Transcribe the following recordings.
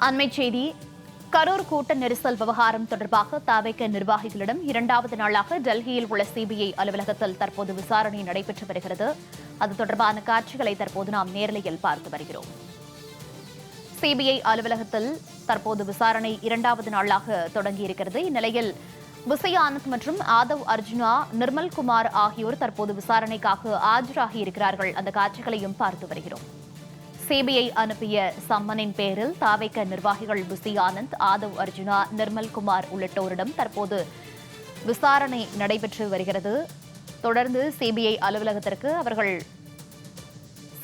அண்மைச் செய்தி. கரூர் கூட்ட நெரிசல் விவகாரம் தொடர்பாக தவிக நிர்வாகிகளிடம் இரண்டாவது நாளாக டெல்லியில் உள்ள சிபிஐ அலுவலகத்தில் தற்போது விசாரணை நடைபெற்று வருகிறது. அது தொடர்பான காட்சிகளை தற்போது நாம் நேரலையில் பார்த்து வருகிறோம். சிபிஐ அலுவலகத்தில் தற்போது விசாரணை இரண்டாவது நாளாக தொடங்கியிருக்கிறது. இந்நிலையில் புசி ஆனந்த் மற்றும் ஆதவ் அர்ஜுனா, நிர்மல்குமார் ஆகியோர் தற்போது விசாரணைக்காக ஆஜராகியிருக்கிறார்கள். அந்த காட்சிகளையும் பார்த்து வருகிறோம். சிபிஐ அனுப்பிய சம்மனின் பேரில் தவிக நிர்வாகிகள் புசி ஆனந்த், ஆதவ் அர்ஜுனா, நிர்மல்குமார் உள்ளிட்டோரிடம் தற்போது விசாரணை நடைபெற்று வருகிறது. தொடர்ந்து சிபிஐ அலுவலகத்திற்கு அவர்கள்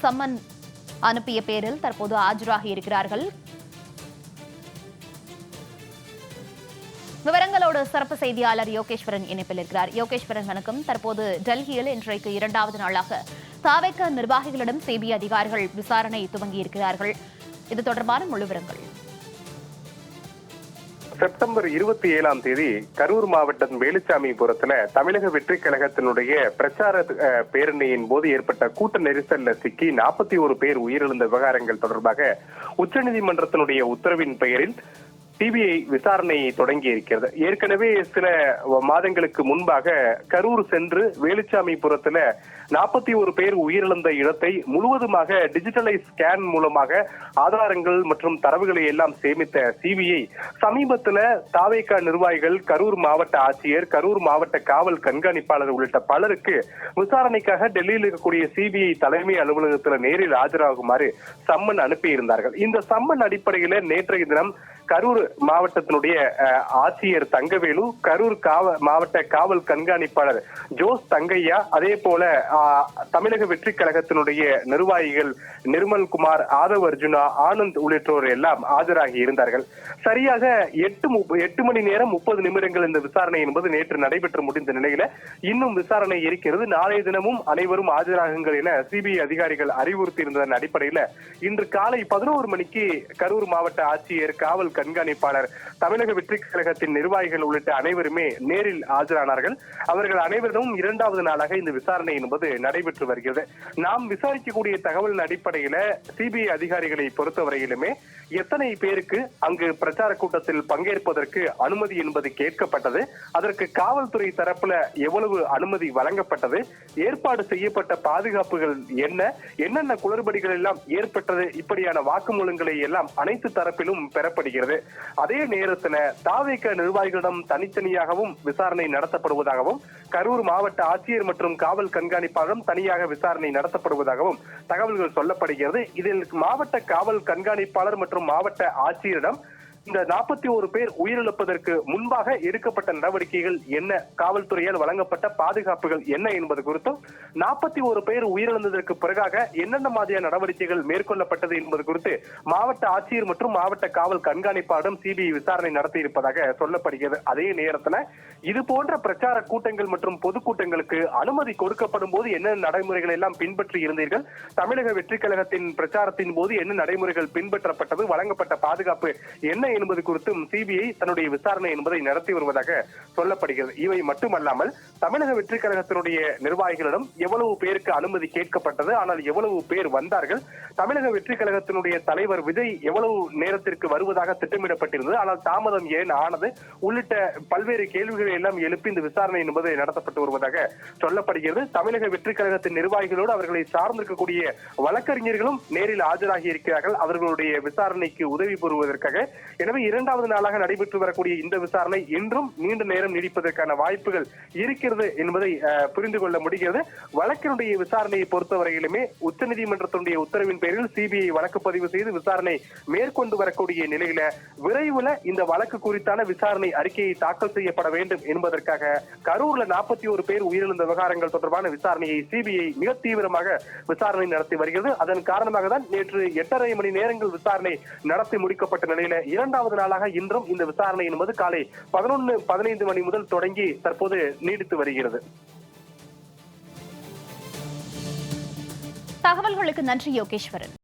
சம்மன் அனுப்பிய பேரில் தற்போது ஆஜராகி இருக்கிறார்கள். விவரங்களோடு சிறப்பு செய்தியாளர் யோகேஸ்வரன் இணைப்பில் இருக்கிறார். யோகேஸ்வரன், வணக்கம். தற்போது டெல்லியில் இன்றைக்கு இரண்டாவது நாளாக தவிக நிர்வாகிகளிடம் சிபிஐ அதிகாரிகள் விசாரணை துவங்கியிருக்கிறார்கள். இது தொடர்பான முழு விவரங்கள். செப்டம்பர் 27ஆம் தேதி கரூர் மாவட்டம் வேலுச்சாமிபுரத்துல தமிழக வெற்றி கழகத்தினுடைய பிரச்சார பேரணியின் போது ஏற்பட்ட கூட்ட நெரிசல்ல சிக்கி 41 பேர் உயிரிழந்த விவகாரங்கள் தொடர்பாக உச்சநீதிமன்றத்தினுடைய உத்தரவின் பெயரில் சிபிஐ விசாரணையை தொடங்கி இருக்கிறது. ஏற்கனவே சில மாதங்களுக்கு முன்பாக கரூர் சென்று வேலுச்சாமிபுரத்துல 41 பேர் உயிரிழந்த இடத்தை முழுவதுமாக டிஜிட்டலைஸ் ஸ்கேன் மூலமாக ஆதாரங்கள் மற்றும் தரவுகளை எல்லாம் சேமித்த சிபிஐ சமீபத்துல தவிக நிர்வாகிகள், கரூர் மாவட்ட ஆட்சியர், கரூர் மாவட்ட காவல் கண்காணிப்பாளர் உள்ளிட்ட பலருக்கு விசாரணைக்காக டெல்லியில் இருக்கக்கூடிய சிபிஐ தலைமை அலுவலகத்தில் நேரில் ஆஜராகுமாறு சம்மன் அனுப்பியிருந்தார்கள். இந்த சம்மன் அடிப்படையில நேற்றைய தினம் கரூர் மாவட்டத்தினுடைய ஆட்சியர் தங்கவேலு, கரூர் மாவட்ட காவல் கண்காணிப்பாளர் ஜோஸ் தங்கையா, அதே போல தமிழக வெற்றி கழகத்தினுடைய நிர்வாகிகள் நிர்மல்குமார், ஆதவ் அர்ஜுனா, ஆனந்த் உள்ளிட்டோர் எல்லாம் ஆஜராகி இருந்தார்கள். சரியாக 8 மணி நேரம் 30 நிமிடங்கள் இந்த விசாரணை என்பது நேற்று நடைபெற்று முடிந்த நிலையில இன்னும் விசாரணை இருக்கிறது. நாளைய தினமும் அனைவரும் ஆஜராகுங்கள் என சிபிஐ அதிகாரிகள் அறிவுறுத்தியிருந்ததன் அடிப்படையில் இன்று காலை 11 மணிக்கு கரூர் மாவட்ட ஆட்சியர், காவல் கண்காணிப்பாளர், தமிழக வெற்றி கழகத்தின் நிர்வாகிகள் உள்ளிட்ட அனைவருமே நேரில் ஆஜரானார்கள். அவர்கள் அனைவரும் இரண்டாவது நாளாக இந்த விசாரணை என்பது நடைபெற்று வருகிறது. நாம் விசாரிக்கக்கூடிய தகவலின் அடிப்படையில சிபிஐ அதிகாரிகளை பொறுத்தவரையிலுமே எத்தனை பேருக்கு அங்கு பிரச்சார கூட்டத்தில் பங்கேற்பதற்கு அனுமதி என்பது கேட்கப்பட்டது, அதற்கு காவல்துறை தரப்புல எவ்வளவு அனுமதி வழங்கப்பட்டது, ஏற்பாடு செய்யப்பட்ட பாதுகாப்புகள் என்னென்ன குளறுபடிகள் எல்லாம் ஏற்பட்டது, இப்படியான வாக்குமூலங்களை எல்லாம் அனைத்து தரப்பிலும் பெறப்படுகிறது. அதே நேரத்தில் தவிக நிர்வாகிகளிடம் தனித்தனியாகவும் விசாரணை நடத்தப்படுவதாகவும், கரூர் மாவட்ட ஆட்சியர் மற்றும் காவல் கண்காணிப்பாளரும் தனியாக விசாரணை நடத்தப்படுவதாகவும் தகவல்கள் சொல்லப்படுகிறது. இதில் மாவட்ட காவல் கண்காணிப்பாளர் மற்றும் மாவட்ட ஆட்சியரிடம் இந்த 41 பேர் உயிரிழப்பதற்கு முன்பாக எடுக்கப்பட்ட நடவடிக்கைகள் என்ன, காவல்துறையால் வழங்கப்பட்ட பாதுகாப்புகள் என்ன என்பது குறித்தும், 41 பேர் உயிரிழந்ததற்கு பிறகாக என்னென்ன மாதிரியான நடவடிக்கைகள் மேற்கொள்ளப்பட்டது என்பது குறித்து மாவட்ட ஆட்சியர் மற்றும் மாவட்ட காவல் கண்காணிப்பாளரும் சிபிஐ விசாரணை நடத்தி இருப்பதாக சொல்லப்படுகிறது. அதே நேரத்தில் இது போன்ற பிரச்சார கூட்டங்கள் மற்றும் பொதுக்கூட்டங்களுக்கு அனுமதி கொடுக்கப்படும் போது என்ன நடைமுறைகள் எல்லாம் பின்பற்றி இருந்தீர்கள், தமிழக வெற்றி கழகத்தின் பிரச்சாரத்தின் போது என்ன நடைமுறைகள் பின்பற்றப்பட்டது, வழங்கப்பட்ட பாதுகாப்பு என்ன என்பது குறித்தும் சிபிஐ தன்னுடைய விசாரணை என்பதை நடத்தி வருவதாக சொல்லப்படுகிறது. இவை மட்டுமல்லாமல் தமிழக வெற்றி கழகத்தினுடைய நிர்வாகிகளிடம் எவ்வளவு பேருக்கு அனுமதி கேட்கப்பட்டது, ஆனால் எவ்வளவு பேர் வந்தார்கள், தமிழக வெற்றி கழகத்தினுடைய தலைவர் விஜய் எவ்வளவு நேரத்திற்கு வருவதாக திட்டமிடப்பட்டிருந்தது, ஆனால் தாமதம் ஏன் ஆனது உள்ளிட்ட பல்வேறு கேள்விகளை எல்லாம் எழுப்பி இந்த விசாரணை என்பது நடத்தப்பட்டு வருவதாக சொல்லப்படுகிறது. தமிழக வெற்றி கழகத்தின் நிர்வாகிகளோடு அவர்களை சார்ந்திருக்கக்கூடிய வழக்கறிஞர்களும் நேரில் ஆஜராகி இருக்கிறார்கள் அவர்களுடைய விசாரணைக்கு உதவி பெறுவதற்காக. எனவே இரண்டாவது நாளாக நடைபெற்று வரக்கூடிய இந்த விசாரணை இன்றும் நீண்ட நேரம் நீடிப்பதற்கான வாய்ப்புகள் இருக்கிறது என்பதை புரிந்து கொள்ள முடிகிறது. வழக்கினுடைய விசாரணையை பொறுத்தவரையிலுமே உச்சநீதிமன்றத்தினுடைய உத்தரவின் பேரில் சிபிஐ வழக்கு பதிவு செய்து விசாரணை மேற்கொண்டு வரக்கூடிய நிலையில விரைவில் இந்த வழக்கு குறித்தான விசாரணை அறிக்கையை தாக்கல் செய்யப்பட வேண்டும் என்பதற்காக கரூர்ல 41 பேர் உயிரிழந்த விவகாரங்கள் தொடர்பான விசாரணையை சிபிஐ மிக தீவிரமாக விசாரணை நடத்தி வருகிறது. அதன் காரணமாக தான் நேற்று 8.5 மணி நேரங்கள் விசாரணை நடத்தி முடிக்கப்பட்ட நிலையில இரண்டாவது நாளாக இன்றும் இந்த விசாரணை என்பது காலை 11:15 மணி முதல் தொடங்கி தற்போது நீடித்து வருகிறது. தகவல்களுக்கு நன்றி யோகேஸ்வரன்.